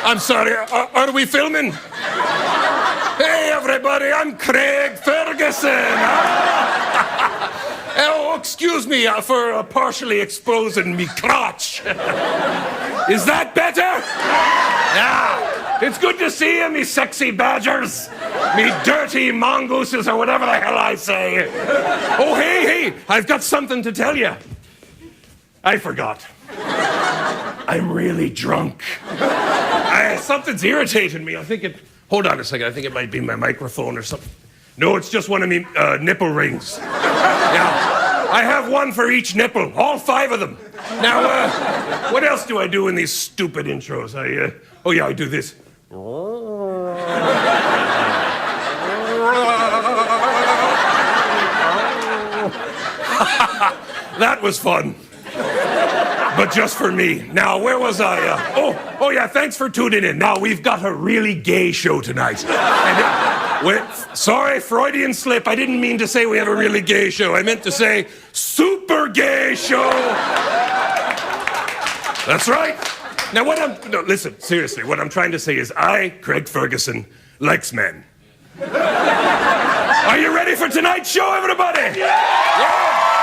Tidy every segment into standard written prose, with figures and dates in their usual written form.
I'm sorry, are we filming? Hey, everybody, I'm Craig Ferguson. Oh, excuse me for partially exposing me crotch. Is that better? Yeah. It's good to see you, me sexy badgers. Me dirty mongooses, or whatever the hell I say. Oh, hey, I've got something to tell you. I forgot. I'm really drunk. Something's irritating me. Hold on a second. I think it might be my microphone or something. No, it's just one of me nipple rings. Yeah. I have one for each nipple. All 5 of them. Now, what else do I do in these stupid intros? Oh yeah, I do this. That was fun. But just for me. Now, where was I? Oh yeah, thanks for tuning in. Now, we've got a really gay show tonight. Sorry, Freudian slip. I didn't mean to say we have a really gay show. I meant to say super gay show. That's right. Now, listen, seriously, what I'm trying to say is I, Craig Ferguson, likes men. Are you ready for tonight's show, everybody? Yeah!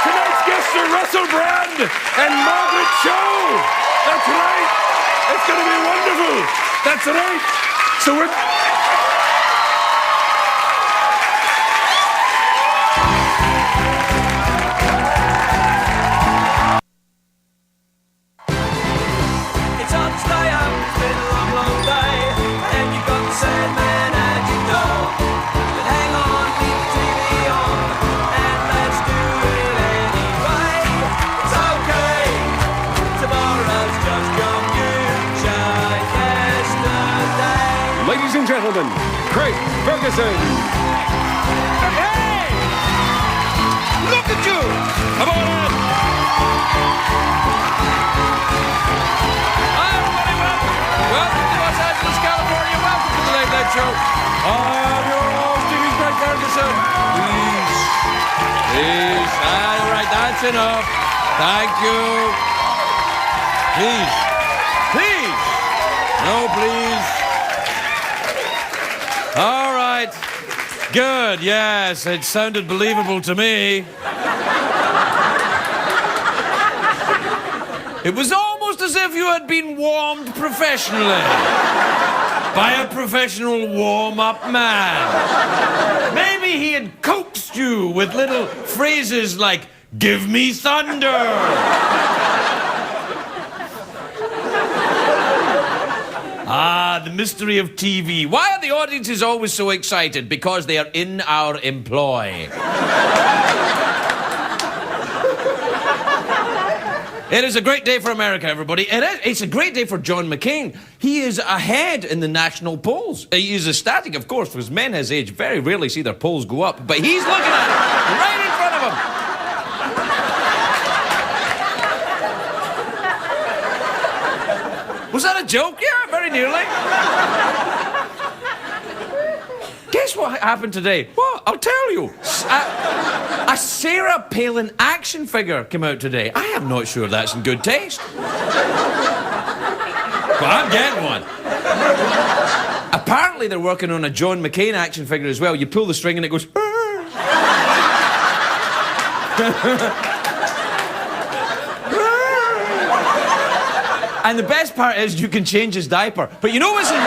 Tonight's guests are Russell Brand and Margaret Cho. That's right. It's going to be wonderful. That's right. So we're... It's hard to stay up. It's been a long, long day. And you've got the same man at your door. But hang on, leave the TV on. And let's do it anyway. It's okay. Tomorrow's just your future yesterday. Ladies and gentlemen, Craig Ferguson. Hey! Look at you! Come on in! Hi, everybody. Welcome to Los Angeles, California. Welcome to the Late Late Show. I'm your host, Craig Ferguson. Please. All right, that's enough. Thank you. Please. No, please. All right. Good, yes. It sounded believable to me. It was almost as if you had been warmed professionally by a professional warm-up man. Maybe he had coaxed you with little phrases like, "Give me thunder." The mystery of TV. Why are the audiences always so excited? Because they are in our employ. It is a great day for America, everybody. It's a great day for John McCain. He is ahead in the national polls. He is ecstatic, of course, because men his age very rarely see their polls go up. But he's looking at it right in front of him. Was that a joke? Yeah, very nearly. Guess what happened today? What? I'll tell you. A Sarah Palin action figure came out today. I am not sure that's in good taste. But I'm getting one. Apparently they're working on a John McCain action figure as well. You pull the string and it goes... And the best part is you can change his diaper. But you know what's really...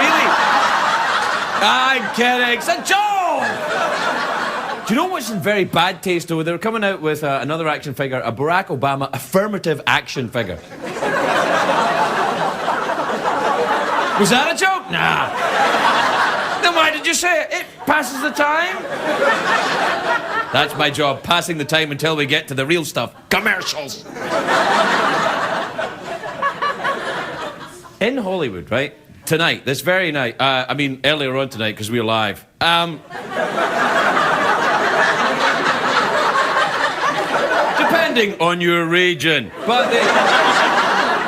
I'm kidding. It's a joke! Do you know what's in very bad taste, though? They were coming out with another action figure, a Barack Obama affirmative action figure. Was that a joke? Nah. Then why did you say it? It passes the time. That's my job, passing the time until we get to the real stuff. Commercials. In Hollywood, right? Tonight, this very night. Earlier on tonight, because we're live. Depending on your region. But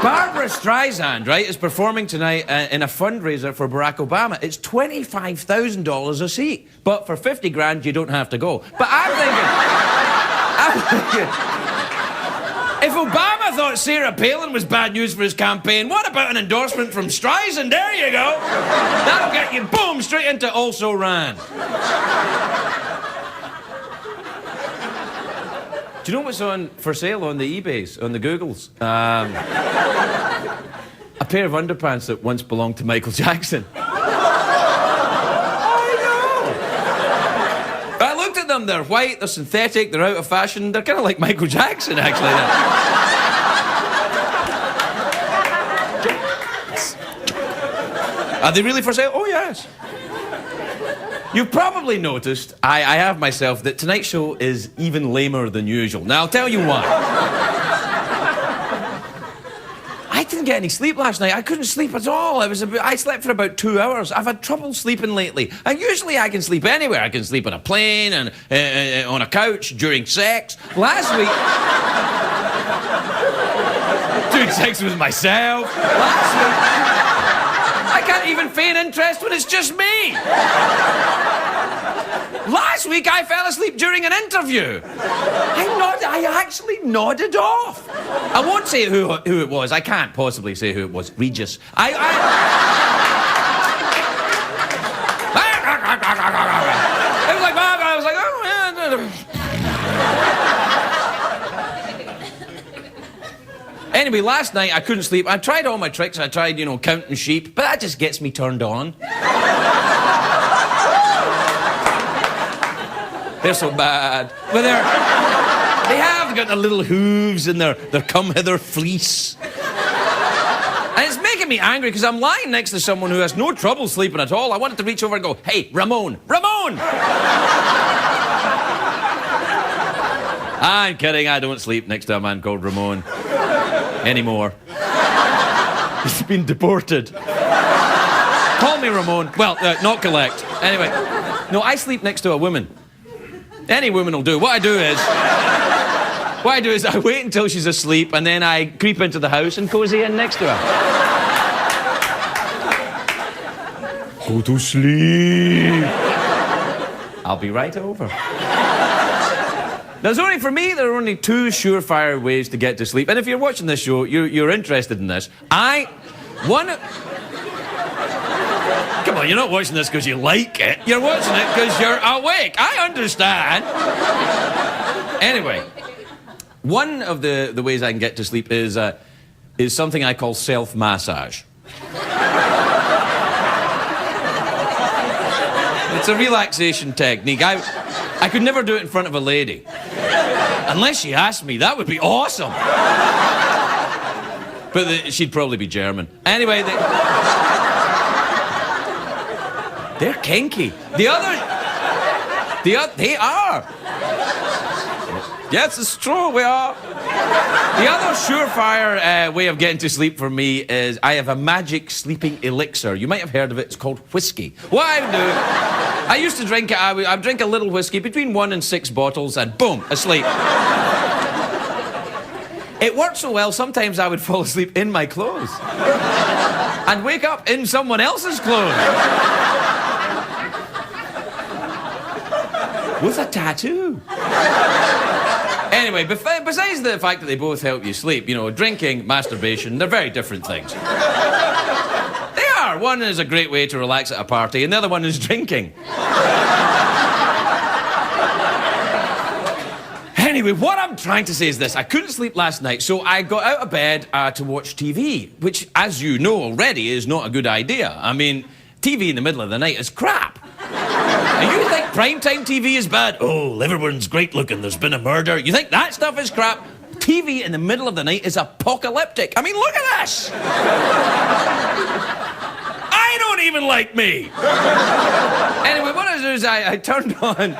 Barbara Streisand, right, is performing tonight in a fundraiser for Barack Obama. It's $25,000 a seat. But for 50 grand, you don't have to go. But I'm thinking... If Obama thought Sarah Palin was bad news for his campaign, what about an endorsement from Streisand? There you go. That'll get you, boom, straight into also ran. Do you know what's on for sale on the eBays, on the Googles? A pair of underpants that once belonged to Michael Jackson. I looked at them, they're white, they're synthetic, they're out of fashion, they're kind of like Michael Jackson, actually. Are they really for sale? Oh, yes. You've probably noticed, I have myself, that tonight's show is even lamer than usual. Now, I'll tell you why. I didn't get any sleep last night. I couldn't sleep at all. I slept for about 2 hours. I've had trouble sleeping lately. And usually I can sleep anywhere. I can sleep on a plane and on a couch during sex. Last week... doing sex with myself. Last week... I can't even feign interest when it's just me. Last week I fell asleep during an interview. I actually nodded off. I won't say who it was. I can't possibly say who it was. Regis. It was like, I was like, oh, yeah. Anyway, last night I couldn't sleep. I tried all my tricks. I tried, counting sheep, but that just gets me turned on. They're so bad. But they have got their little hooves and their come-hither fleece. And it's making me angry because I'm lying next to someone who has no trouble sleeping at all. I wanted to reach over and go, hey, Ramon! Ramon! I'm kidding, I don't sleep next to a man called Ramon. Anymore. He's been deported. Call me Ramon. Well, not collect. Anyway, no, I sleep next to a woman. Any woman will do. What I do is I wait until she's asleep and then I creep into the house and cozy in next to her. Go to sleep. I'll be right over. There's only, for me, there are only two surefire ways to get to sleep. And if you're watching this show, you're interested in this. Come on, you're not watching this because you like it. You're watching it because you're awake. I understand. Anyway, one of the ways I can get to sleep is something I call self-massage. It's a relaxation technique. I could never do it in front of a lady. Unless she asked me, that would be awesome. But she'd probably be German. Anyway, they're kinky. They are. Yes, it's true, we are. The other surefire way of getting to sleep for me is I have a magic sleeping elixir. You might have heard of it. It's called whiskey. What I would do, I used to drink it. I would drink a little whiskey, between 1 and 6 bottles, and boom, asleep. It worked so well, sometimes I would fall asleep in my clothes and wake up in someone else's clothes. With a tattoo. Anyway, besides the fact that they both help you sleep, drinking, masturbation, they're very different things. They are. One is a great way to relax at a party, and the other one is drinking. Anyway, what I'm trying to say is this. I couldn't sleep last night, so I got out of bed to watch TV, which, as you know already, is not a good idea. I mean, TV in the middle of the night is crap. And you think primetime TV is bad? Oh, everyone's great looking, there's been a murder. You think that stuff is crap? TV in the middle of the night is apocalyptic. I mean, look at this! I don't even like me! Anyway, what I do is I turned on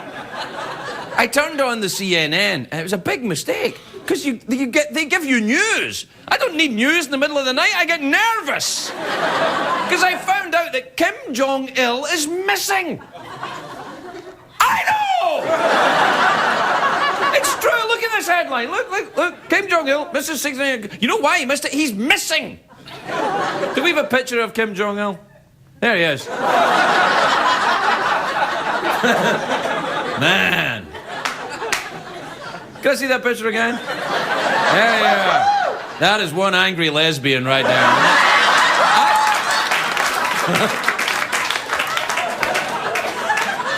the CNN, and it was a big mistake. Because they give you news. I don't need news in the middle of the night. I get nervous. Because I found out that Kim Jong-il is missing. I know! It's true. Look at this headline. Look. Kim Jong-il misses 69. You know why he missed it? He's missing. Do we have a picture of Kim Jong-il? There he is. Man. Can I see that picture again? There you That is one angry lesbian right there.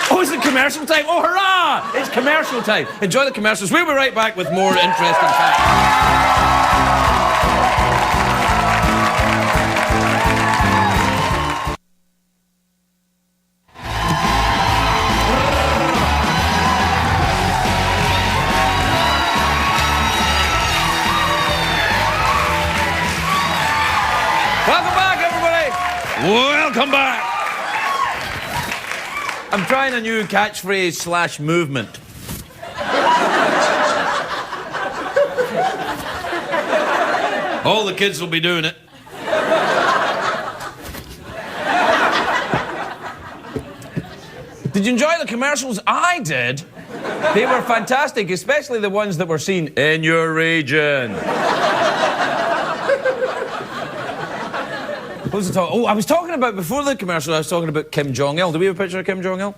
Oh, is it commercial time? Oh, hurrah! It's commercial time. Enjoy the commercials. We'll be right back with more interesting facts. Welcome back, everybody. Welcome back. I'm trying a new catchphrase / movement. All the kids will be doing it. Did you enjoy the commercials? I did. They were fantastic, especially the ones that were seen in your region. What was I talking? Oh, I was talking about, before the commercial, I was talking about Kim Jong-il. Do we have a picture of Kim Jong-il?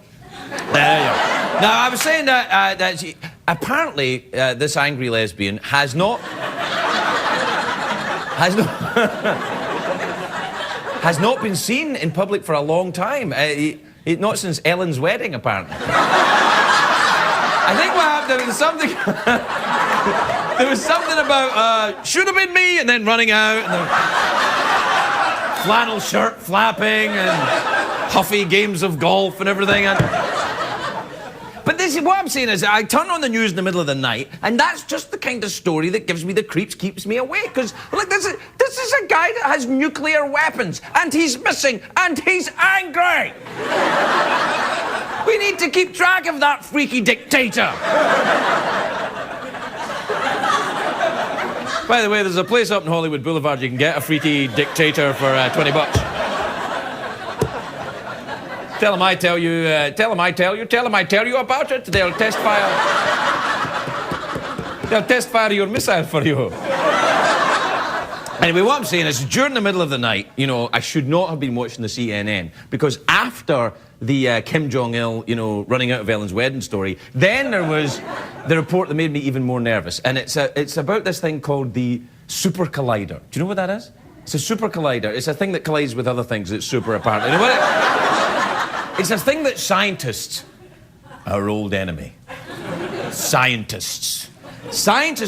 There you are. Now, I was saying that apparently this angry lesbian has not been seen in public for a long time. Not since Ellen's wedding, apparently. I think what happened, there was something... there was something about, should have been me, and then running out, and flannel shirt flapping, and huffy games of golf and everything. But this is what I'm saying is, I turn on the news in the middle of the night, and that's just the kind of story that gives me the creeps, keeps me awake. Because, look, this is a guy that has nuclear weapons, and he's missing, and he's angry. We need to keep track of that freaky dictator. By the way, there's a place up in Hollywood Boulevard you can get a freaky dictator for $20. Tell him I tell you, tell him I tell you, tell him I tell you about it. They'll test fire your missile for you. Anyway, what I'm saying is, during the middle of the night, you know, I should not have been watching the CNN, because after the Kim Jong-il, you know, running out of Ellen's wedding story, then there was the report that made me even more nervous. And it's about this thing called the Super Collider. Do you know what that is? It's a Super Collider. It's a thing that collides with other things that's super, apparently. You know what it's a thing that scientists, our old enemy, scientists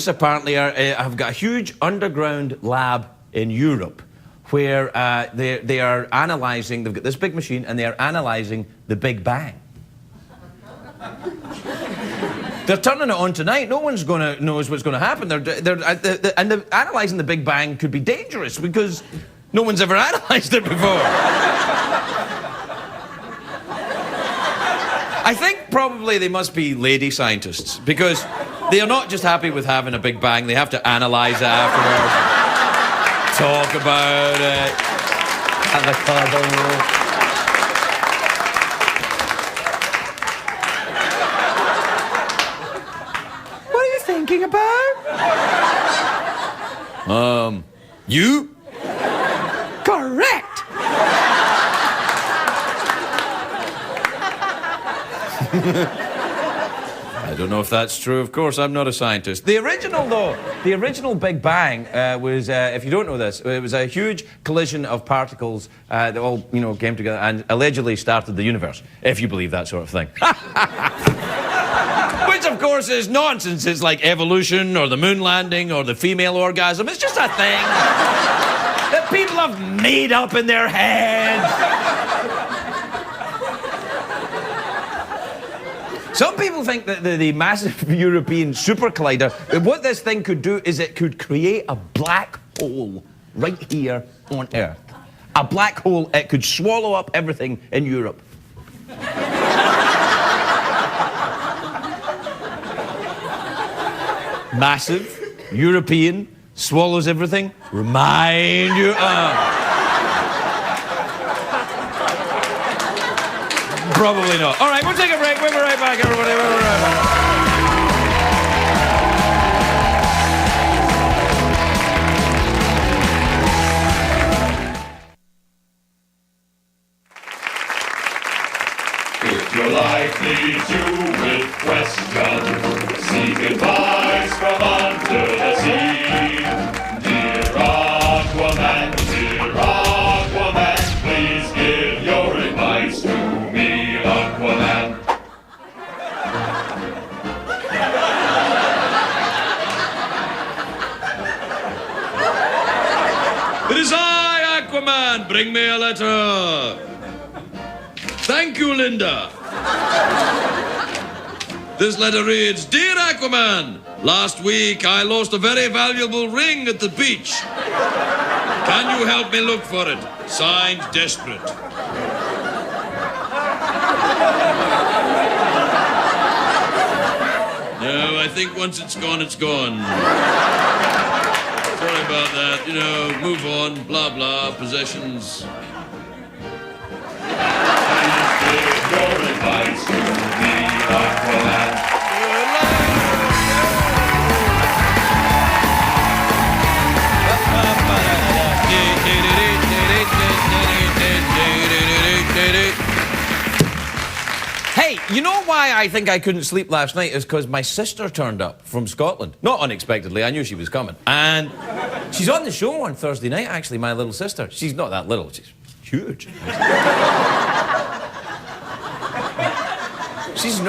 apparently have got a huge underground lab in Europe where they are analysing, they've got this big machine, and they are analysing the Big Bang. They're turning it on tonight. No one's knows what's going to happen. They're analysing the Big Bang could be dangerous because no one's ever analysed it before. I think probably they must be lady scientists, because they are not just happy with having a Big Bang, they have to analyse it afterwards, talk about it, and the carbon rule. What are you thinking about? You? Correct! I don't know if that's true. Of course, I'm not a scientist. The original Big Bang was, if you don't know this, it was a huge collision of particles that all, you know, came together and allegedly started the universe, if you believe that sort of thing. Which, of course, is nonsense. It's like evolution or the moon landing or the female orgasm. It's just a thing that people have made up in their heads. Some people think that the massive European super collider, what this thing could do is it could create a black hole right here on Earth. A black hole, it could swallow up everything in Europe. Massive, European, swallows everything. Remind you of... Probably not. All right, we'll take a break. We'll be right back, everybody. We'll be right back. If you're likely to request seek advice from under the sea. It is I, Aquaman. Bring me a letter. Thank you, Linda. This letter reads, Dear Aquaman, last week I lost a very valuable ring at the beach. Can you help me look for it? Signed, Desperate. No, I think once it's gone, it's gone. Sorry about that. You know, move on, blah, blah, possessions. Your advice to me, Aquaman. Hey, you know why I think I couldn't sleep last night is because my sister turned up from Scotland. Not unexpectedly, I knew she was coming. And she's on the show on Thursday night, actually, my little sister. She's not that little, she's huge.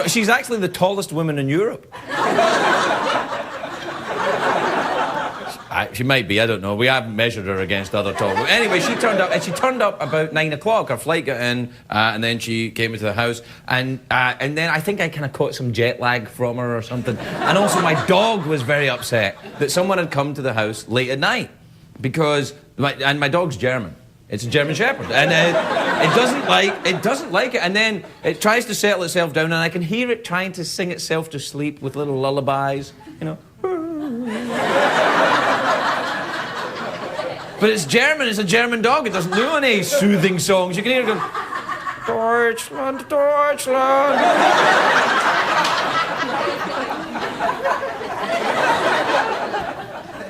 She's actually the tallest woman in Europe. She might be, I don't know. We haven't measured her against other tall women. Anyway, she turned up, and she turned up about 9 o'clock. Her flight got in, and then she came into the house, and then I think I kind of caught some jet lag from her or something. And also, my dog was very upset that someone had come to the house late at night because my dog's German. It's a German Shepherd, and it doesn't like it, and then it tries to settle itself down, and I can hear it trying to sing itself to sleep with little lullabies, you know. But it's German, it's a German dog, it doesn't do any soothing songs. You can hear it going, Deutschland, Deutschland.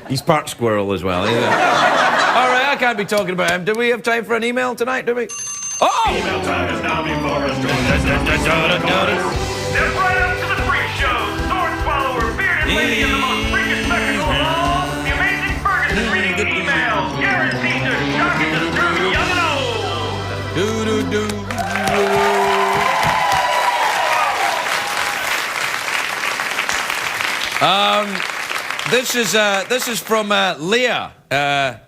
He's part squirrel as well. All right, I can't be talking about him. Do we have time for an email tonight, do we? Oh! Email time is now before us. Step right up to the freak show. Sword swallower, bearded lady of the most freakish spectacle of all. The amazing Ferguson reading emails. Guaranteed to shock and disturb young and old. This is from Leah.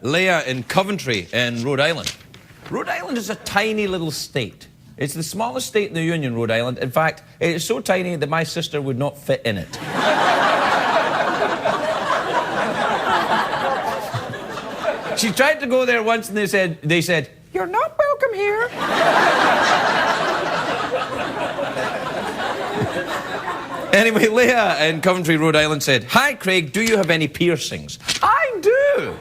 Leah in Coventry in Rhode Island. Rhode Island is a tiny little state. It's the smallest state in the Union, Rhode Island. In fact, it is so tiny that my sister would not fit in it. She tried to go there once and they said, "You're not welcome here." Anyway, Leah in Coventry, Rhode Island said, "Hi, Craig, do you have any piercings?" I do.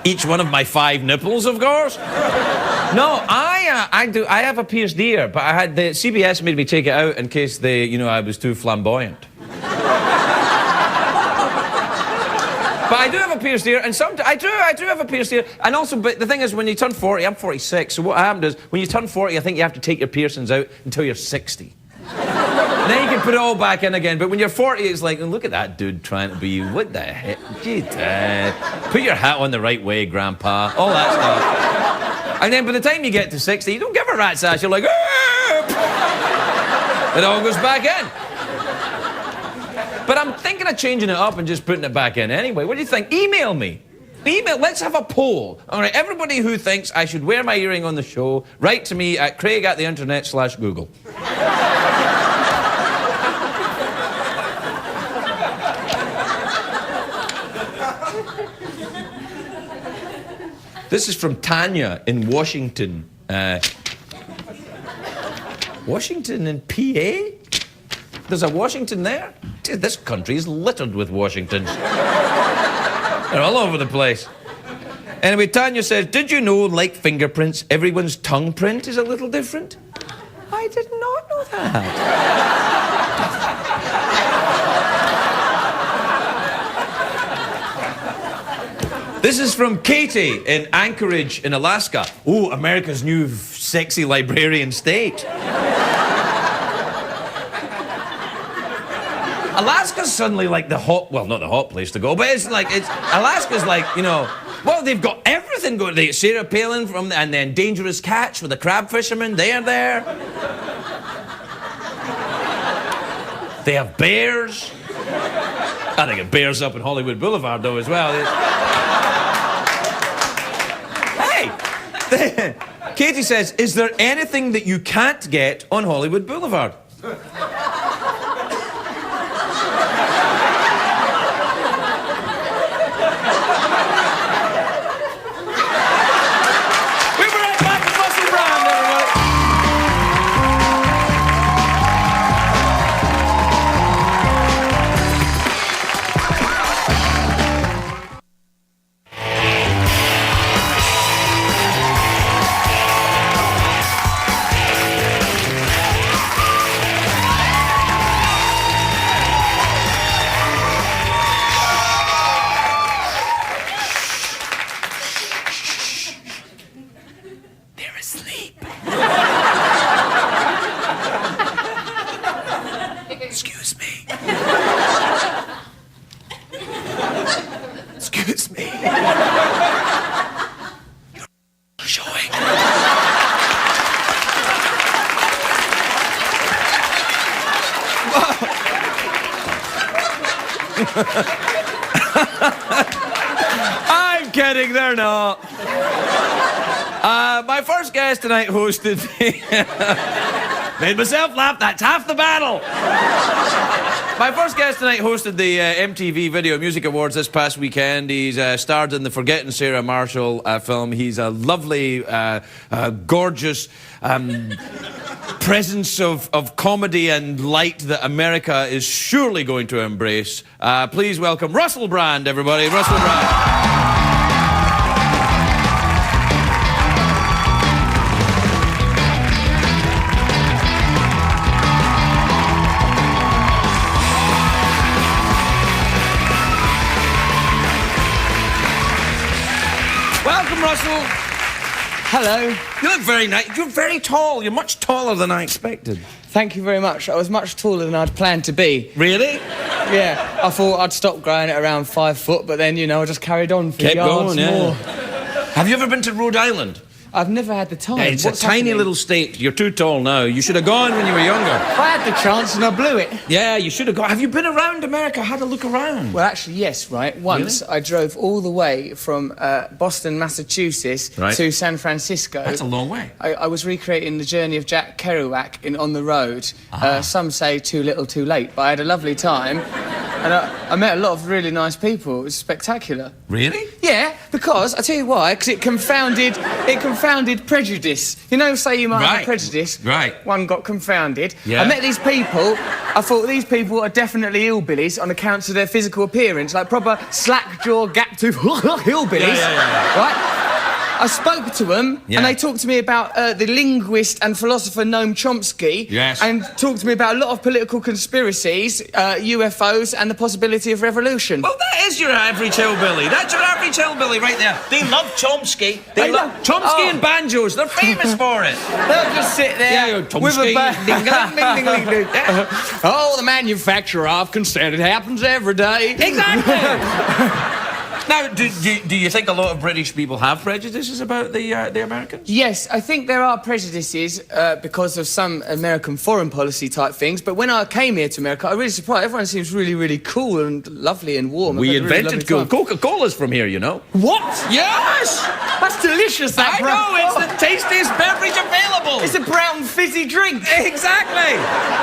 Each one of my 5 nipples, of course. No, I do. I have a pierced ear, but the CBS made me take it out in case I was too flamboyant. But I do have a pierced ear, and I do have a pierced ear. And also, but the thing is, when you turn 40, I'm 46, so what happened is, when you turn 40, I think you have to take your piercings out until you're 60. And then you can put it all back in again. But when you're 40, it's like, look at that dude trying to be you. What the heck? Put your hat on the right way, Grandpa. All that stuff. And then by the time you get to 60, you don't give a rat's ass. You're like, it all goes back in. But I'm thinking of changing it up and just putting it back in anyway. What do you think? Email me. Let's have a poll. All right, everybody who thinks I should wear my earring on the show, write to me at craig@theinternet.com/Google. This is from Tanya in Washington. Washington in PA? There's a Washington there? Dude, this country is littered with Washingtons. They're all over the place. Anyway, Tanya says, did you know, like fingerprints, everyone's tongue print is a little different? I did not know that. This is from Katie in Anchorage in Alaska. Oh, America's new sexy librarian state. Alaska's suddenly like the hot, well, not the hot place to go, but Alaska's like, well, they've got everything going. They Sarah Palin and then Dangerous Catch with the crab fishermen, they're there. They have bears. I think it bears up in Hollywood Boulevard, though, as well. Katie says, is there anything that you can't get on Hollywood Boulevard? Excuse me. Excuse me. You're showing. I'm kidding, they're not. My first guest tonight hosted made myself laugh, that's half the battle. My first guest tonight hosted the MTV Video Music Awards this past weekend. He's starred in the Forgetting Sarah Marshall film. He's a lovely, gorgeous presence of comedy and light that America is surely going to embrace. Please welcome Russell Brand, everybody. Russell Brand. Welcome, Russell. Hello. You look very nice. You're very tall. You're much taller than I expected. Thank you very much. I was much taller than I'd planned to be. Really? Yeah. I thought I'd stop growing at around 5 foot, but then, you know, I just carried on for Kept yards going, yeah. more. Have you ever been to Rhode Island? I've never had the time. Yeah, it's What's a tiny happening? little state. You're too tall now. You should have gone when you were younger. I had the chance and I blew it. Yeah, you should have gone. Have you been around America? Had a look around? Well, actually, yes, right. Once I drove all the way from Boston, Massachusetts Right. to San Francisco. That's a long way. I was recreating the journey of Jack Kerouac in On the Road. Some say too little, too late, but I had a lovely time. And I met a lot of really nice people. It was spectacular. Really? Yeah, because, I tell you why, because it confounded prejudice. You know, say you might Right. have prejudice. Right. One got confounded. Yeah. I met these people. I thought these people are definitely hillbillies on account of their physical appearance, like proper slack-jaw, gap-tooth hillbillies. Yeah. Right? I spoke to them, Yeah. and they talked to me about the linguist and philosopher Noam Chomsky. Yes. And talked to me about a lot of political conspiracies, UFOs, and the possibility of revolution. Well, that is your average hillbilly. That's your average hillbilly right there. They love Chomsky. They love Chomsky and banjos. They're famous for it. They'll just sit there Yeah, with a Chomsky. Ding, ding, ding, ding, ding. Yeah. Oh, the manufacturer of consent. It happens every day. Exactly. Now, do you think a lot of British people have prejudices about the Americans? Yes, I think there are prejudices because of some American foreign policy type things. But when I came here to America, I was really surprised. Everyone seems really, really cool and lovely and warm. We I've had a really invented lovely time. Coca-Cola's from here, you know. What? Yes! That's delicious, that I know, it's the tastiest beverage available. It's a brown fizzy drink. Exactly.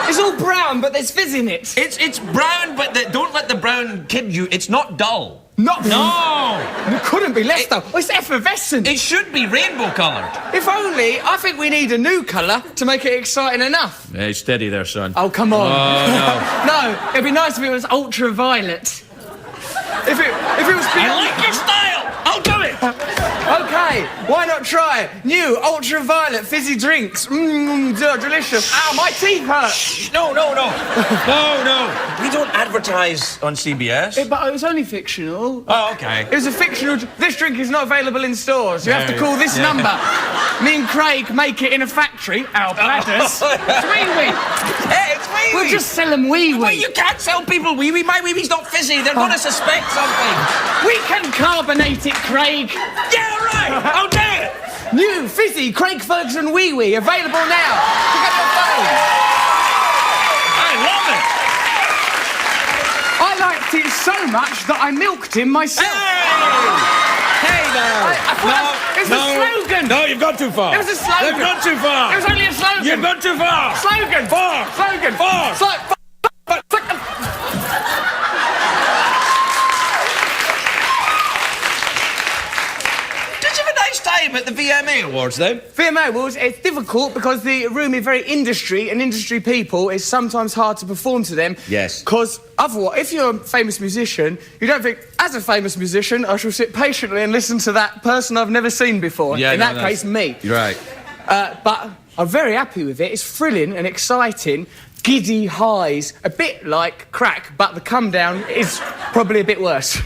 It's all brown, but there's fizz in it. It's brown, but don't let the brown kid you. It's not dull. Not No! It couldn't be less, though. It's effervescent. It should be rainbow-coloured. If only, I think we need a new colour to make it exciting enough. Hey, steady there, son. Oh, come on. Oh, no. No, it'd be nice if it was ultraviolet. If it was... I like your style! I'll do it! OK, why not try it? New ultraviolet fizzy drinks. They're delicious. Ow, my teeth hurt. No. We don't advertise on CBS. But it was only fictional. Oh, okay. It was a fictional... This drink is not available in stores. You have to call this number. Me and Craig make it in a factory. Our bladders. It's wee-wee. Hey, it's wee-wee. We'll just sell them wee-wee. Well, you can't sell people wee-wee. My wee-wee's not fizzy. They're going to suspect something. We can carbonate it, Craig. Yeah, right. I'll do it. New fizzy Craig Ferguson wee-wee available now. Pick up your phone. I love it. I liked it so much that I milked him myself. Hey! Hey now! It was a slogan! No, you've gone too far. It was a slogan! You've gone too far! It was only a slogan! You've gone too far! Slogan! Far! Slogan! Far! Did you have a nice time at the VMA Awards, then? VMA Awards, it's difficult because the room is very industry, and industry people, it's sometimes hard to perform to them. Yes. Because otherwise, if you're a famous musician, you don't think, as a famous musician, I shall sit patiently and listen to that person I've never seen before. Yeah, In no, that that's- case, me. You're right. But I'm very happy with it. It's thrilling and exciting. Giddy highs, a bit like crack, but the come down is probably a bit worse. Do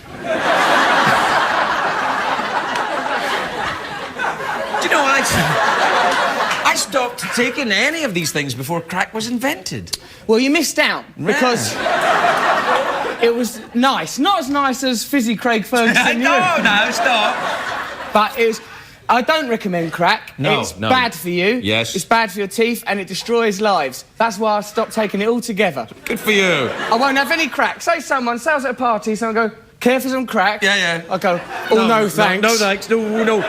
you know, I stopped taking any of these things before crack was invented. Well, you missed out because it was nice. Not as nice as Fizzy Craig Ferguson. No, stop. But it was... I don't recommend crack. No, it's no. bad for you. Yes. It's bad for your teeth and it destroys lives. That's why I stopped taking it altogether. Good for you. I won't have any crack. Say someone sells at a party, someone go, care for some crack? Yeah. I go, no thanks. No, thanks. No.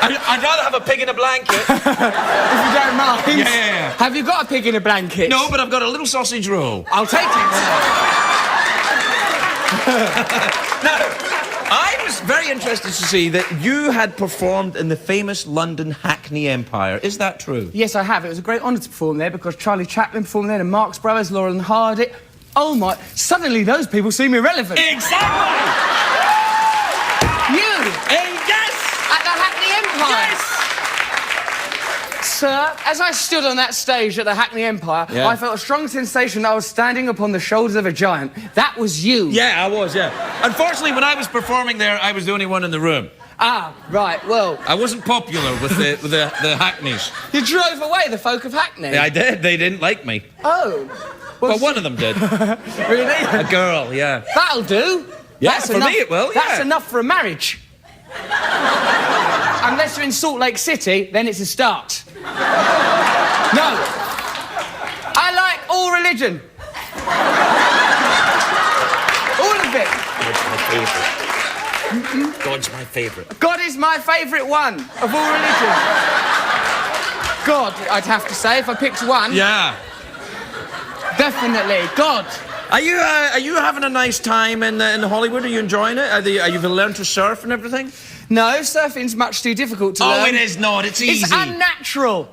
I'd rather have a pig in a blanket. If you don't mind. Yeah. Have you got a pig in a blanket? No, but I've got a little sausage roll. I'll take it. Now, I was very interested to see that you had performed in the famous London Hackney Empire. Is that true? Yes, I have. It was a great honour to perform there because Charlie Chaplin performed there and Marx Brothers, Laurel and Hardy. Oh my, suddenly those people seem irrelevant. Exactly! You! Yes! At the Hackney Empire! Yes! Sir, as I stood on that stage at the Hackney Empire, Yeah. I felt a strong sensation that I was standing upon the shoulders of a giant. That was you. Yeah, I was, yeah. Unfortunately, when I was performing there, I was the only one in the room. Ah, right, well, I wasn't popular with the Hackneys. you drove away the folk of Hackney. I did. They didn't like me. Oh. Well, one of them did. Really? A girl, yeah. That'll do. Yeah, for me it will, That's yeah. enough for a marriage. Unless you're in Salt Lake City, then it's a start. No. I like all religion. All of it. God's my favourite. God is my favourite one of all religions. God, I'd have to say, if I picked one. Yeah. Definitely, God. Are you having a nice time in Hollywood? Are you enjoying it? Are you learned to surf and everything? No, surfing's much too difficult to learn. Oh, it is not. It's easy. It's unnatural.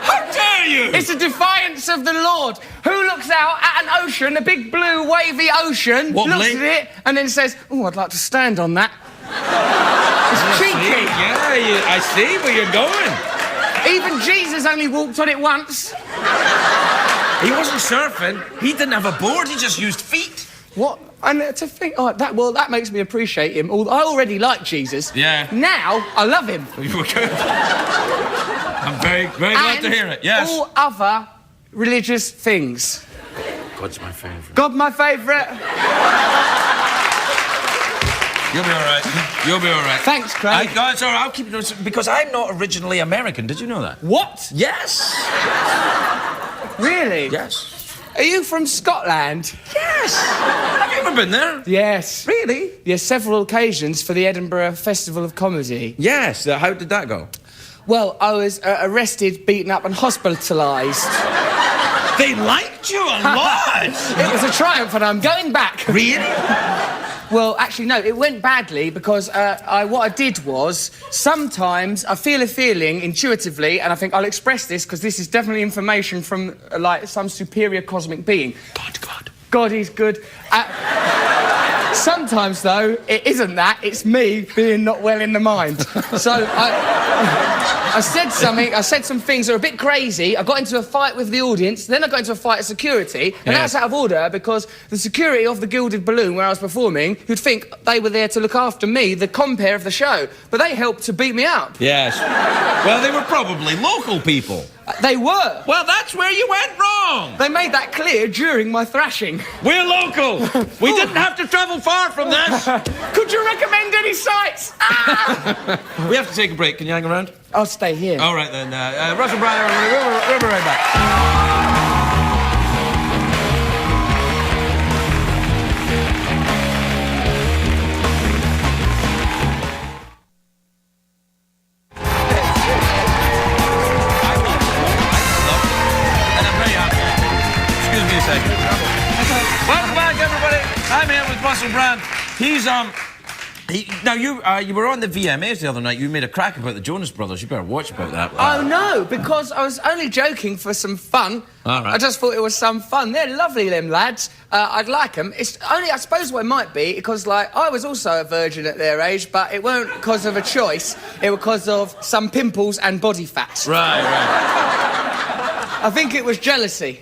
How dare you? It's a defiance of the Lord. Who looks out at an ocean, a big blue wavy ocean, Wobbly. looks at it, and then says, "Oh, I'd like to stand on that." It's cheeky. Yeah, I see where you're going. Even Jesus only walked on it once. He wasn't surfing. He didn't have a board. He just used feet. What? And to think, that makes me appreciate him. I already like Jesus. Yeah. Now I love him. You were good. I'm very glad to hear it. Yes. All other religious things. God's my favourite. God, my favourite. You'll be all right. You'll be all right. Thanks, Craig. It's all right. I'll keep it because I'm not originally American. Did you know that? What? Yes. Really? Yes. Are you from Scotland? Yes. Have you ever been there? Yes. Really? Yes, several occasions for the Edinburgh Festival of Comedy. Yes. How did that go? Well, I was arrested, beaten up and hospitalised. They liked you a lot. It was a triumph and I'm going back. Really? Well, actually, no, it went badly because what I did was sometimes I feel a feeling intuitively and I think I'll express this because this is definitely information from, like, some superior cosmic being. God. God is good. Sometimes, though, it isn't that. It's me being not well in the mind. So I said something. I said some things that are a bit crazy. I got into a fight with the audience. Then I got into a fight with security. And that's out of order because the security of the Gilded Balloon where I was performing, you'd think they were there to look after me, the compere of the show. But they helped to beat me up. Yes. Well, they were probably local people. They were. Well, that's where you went wrong. They made that clear during my thrashing. We're local. We didn't have to travel far from this. Could you recommend any sites? Ah! We have to take a break. Can you hang around? I'll stay here. All right, then. Russell Bryan, we'll be right back. He's now you were on the VMAs the other night. You made a crack about the Jonas Brothers. You better watch about that. Oh, no, because I was only joking for some fun. All right. I just thought it was some fun. They're lovely, them lads. I'd like them. It's only, I suppose what it might be, because, like, I was also a virgin at their age, but it weren't because of a choice. It was because of some pimples and body fat. Right. I think it was jealousy.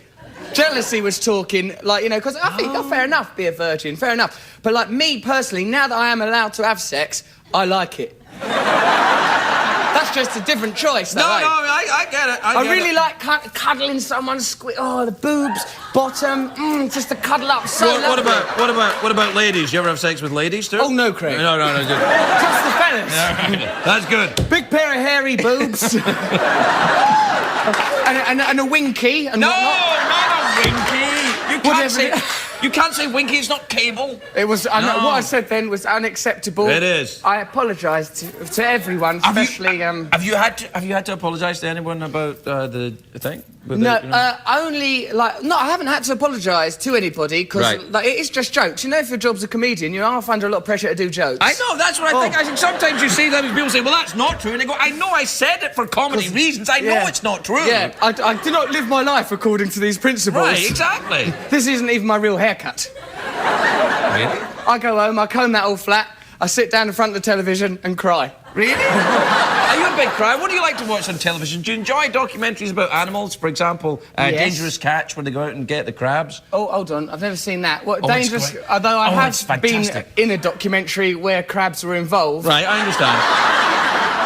Jealousy was talking, like, you know, because I think, fair enough, be a virgin, fair enough. But, like, me, personally, now that I am allowed to have sex, I like it. That's just a different choice, though, I get it. I really like cuddling someone's the boobs, bottom, just to cuddle up. So What lovely. about ladies? You ever have sex with ladies too? Oh, no, Craig. No, good. Just the fellas. That's good. Big pair of hairy boobs. and a winky. And No, whatnot. not a winky. You can't say winky. It's not cable. It was. I know, No. what I said then was unacceptable. It is. I apologise to everyone, especially. Have you had to apologise to anyone about the thing? With No, the, you know? only like no. I haven't had to apologise to anybody because Right. like, it's just jokes. You know, if your job's a comedian, you're half under a lot of pressure to do jokes. I know, that's what I think. I think sometimes you see them and people say, well, that's not true. And they go, I know I said it for comedy reasons. I know it's not true. Yeah, I do not live my life according to these principles. Right, exactly. This isn't even my real haircut. Really? I go home, I comb that all flat, I sit down in front of the television and cry. Really? Are you a big cry? What do you like to watch on television? Do you enjoy documentaries about animals? For example, Yes. Dangerous Catch, where they go out and get the crabs? Oh, hold on, I've never seen that. What, Oh, it's dangerous? great. Although I Oh, it's have been fantastic. in a documentary where crabs were involved, Right, I understand.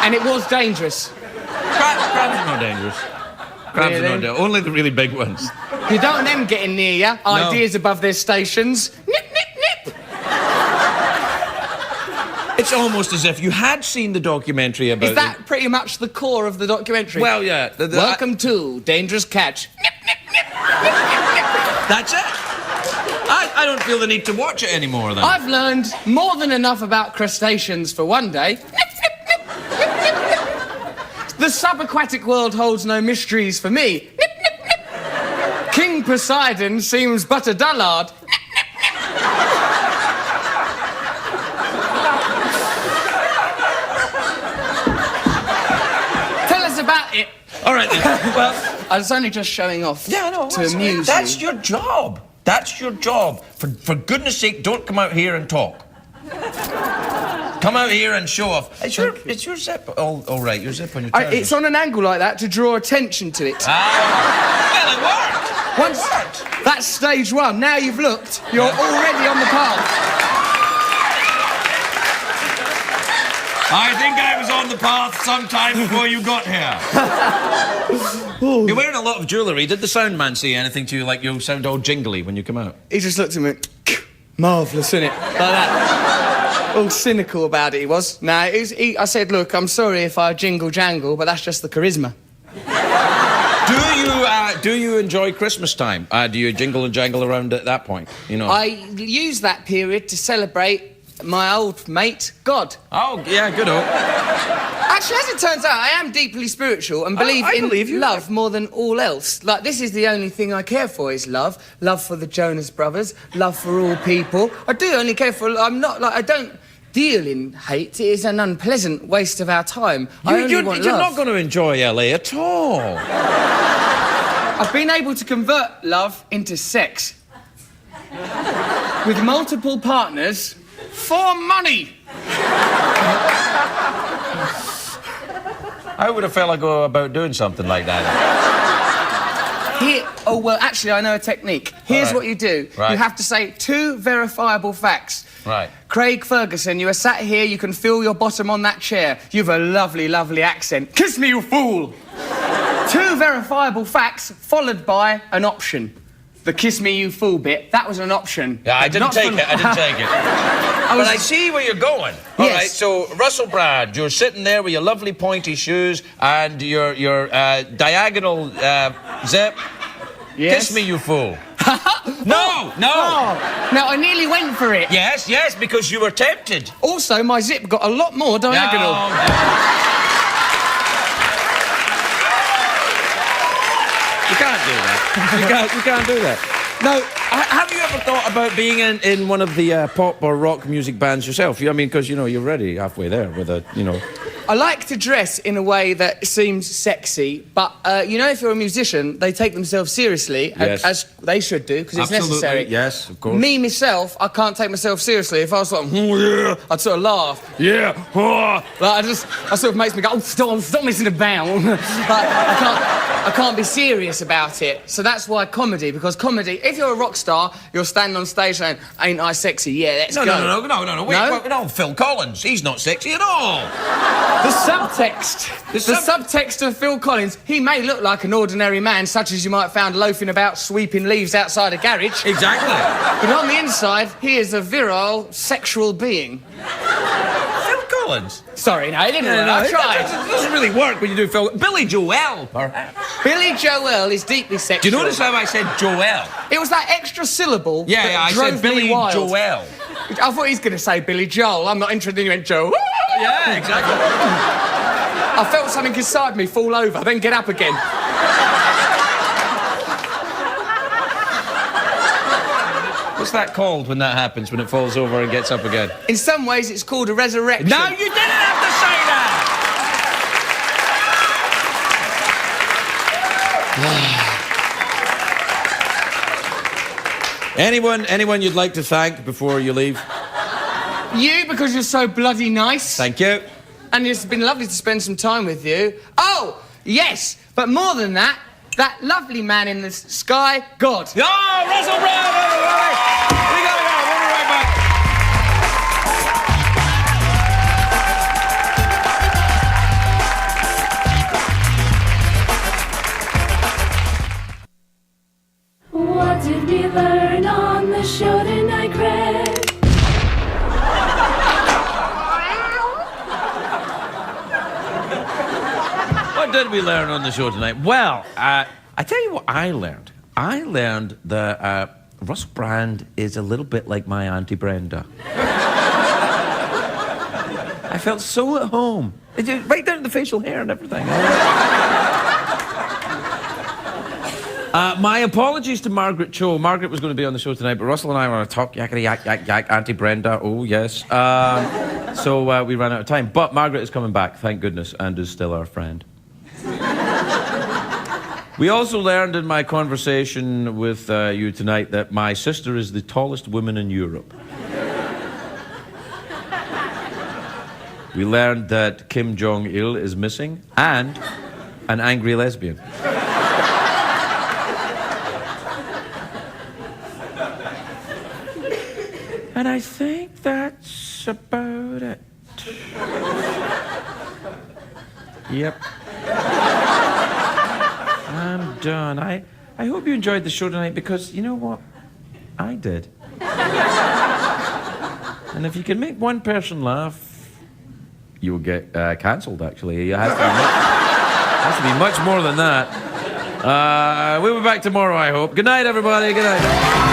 and it was dangerous. Crabs are not dangerous. Crabs are Really? not dangerous. Only the really big ones. You don't want them getting near you. Ideas above their stations. Nip, nip, nip. It's almost as if you had seen the documentary about... Is that pretty much the core of the documentary? Well, yeah. Welcome to Dangerous Catch. That's it. I don't feel the need to watch it anymore, then. I've learned more than enough about crustaceans for one day. The subaquatic world holds no mysteries for me. King Poseidon seems but a dullard. Tell us about it. All right, then. Well... I was only just showing off Yeah, I know. to amuse That's you. your job. That's your job. For goodness sake, don't come out here and talk. Come out here and show off. It's your zip. All right, your zip on your trousers. It's on an angle like that to draw attention to it. Well, it worked. Once that's stage one. Now you've looked, you're already on the path. I think I was on the path sometime before you got here. You're wearing a lot of jewellery. Did the sound man say anything to you like you sound all jingly when you come out? He just looked at me. Marvellous, innit? Like that. All cynical about it, he was. No, I said, look, I'm sorry if I jingle jangle, but that's just the charisma. Do you enjoy Christmas time? Do you jingle and jangle around at that point? You know. I use that period to celebrate my old mate, God. Oh, yeah, good old. Actually, as it turns out, I am deeply spiritual and believe I in believe you. love more than all else. Like, this is the only thing I care for is love. Love for the Jonas Brothers, love for all people. I do only care for... I don't deal in hate. It is an unpleasant waste of our time. You're want not love. going to enjoy LA at all. I've been able to convert love into sex. With multiple partners for money. How would a fella go about doing something like that? Actually, I know a technique. Here's Right. what you do. Right. You have to say 2 verifiable facts. Right. Craig Ferguson, you are sat here, you can feel your bottom on that chair. You've a lovely, lovely accent. Kiss me, you fool! 2 verifiable facts, followed by an option. The kiss me, you fool bit, that was an option. Yeah, I didn't take it. But I see where you're going. All Yes. right, so Russell Brand, you're sitting there with your lovely pointy shoes and your diagonal zip. Yes. Kiss me, you fool. No. Oh, now, I nearly went for it. Yes, because you were tempted. Also, my zip got a lot more diagonal. No. You can't do that. You can't do that. Now, have you ever thought about being in one of the pop or rock music bands yourself? I mean, because, you know, you're already halfway there with a, you know... I like to dress in a way that seems sexy, but, you know, if you're a musician, they take themselves seriously, Yes. as they should do, because it's Absolutely, necessary. yes, of course. Me, myself, I can't take myself seriously. If I was like, oh, yeah, I'd sort of laugh. Yeah. Oh. Like, that sort of makes me go, oh, stop messing about. Like, I can't be serious about it. So that's why comedy, because comedy, if you're a rock star, you're standing on stage saying, ain't I sexy? Yeah, let's go. No. Wait, no, Phil Collins. He's not sexy at all. The subtext of Phil Collins, he may look like an ordinary man, such as you might have found loafing about sweeping leaves outside a garage. Exactly. But on the inside, he is a virile, sexual being. Phil Collins? Sorry, no, it didn't work. I tried. It doesn't really work when you do Phil... Billy Joel, perhaps. Billy Joel is deeply sexual. Do you notice how I said Joel? It was that extra syllable Yeah, that I drove said Billy me wild. Joel. I thought he's going to say Billy Joel. I'm not interested in you, went Joe. Yeah, exactly. I felt something inside me fall over, then get up again. What's that called when that happens, when it falls over and gets up again? In some ways, it's called a resurrection. No, you didn't have to say that! Anyone you'd like to thank before you leave? You, because you're so bloody nice. Thank you. And it's been lovely to spend some time with you. Oh, yes, but more than that, that lovely man in the sky, God. Oh, Russell Brand, everybody! We gotta go. We'll be right back. What did we learn on the show tonight, Craig? What did we learn on the show tonight? Well, I tell you what I learned. I learned that Russell Brand is a little bit like my Auntie Brenda. I felt so at home. Right down to the facial hair and everything. My apologies to Margaret Cho. Margaret was going to be on the show tonight, but Russell and I were on a talk, yakety yak, yak, yak, Auntie Brenda, oh yes. So we ran out of time. But Margaret is coming back, thank goodness, and is still our friend. We also learned in my conversation with you tonight that my sister is the tallest woman in Europe. We learned that Kim Jong-il is missing and an angry lesbian. And I think that's about it. Yep. I'm done. I hope you enjoyed the show tonight because, you know what? I did. And if you can make one person laugh, you'll get cancelled, actually. It has to be much more than that. We'll be back tomorrow, I hope. Good night, everybody. Good night.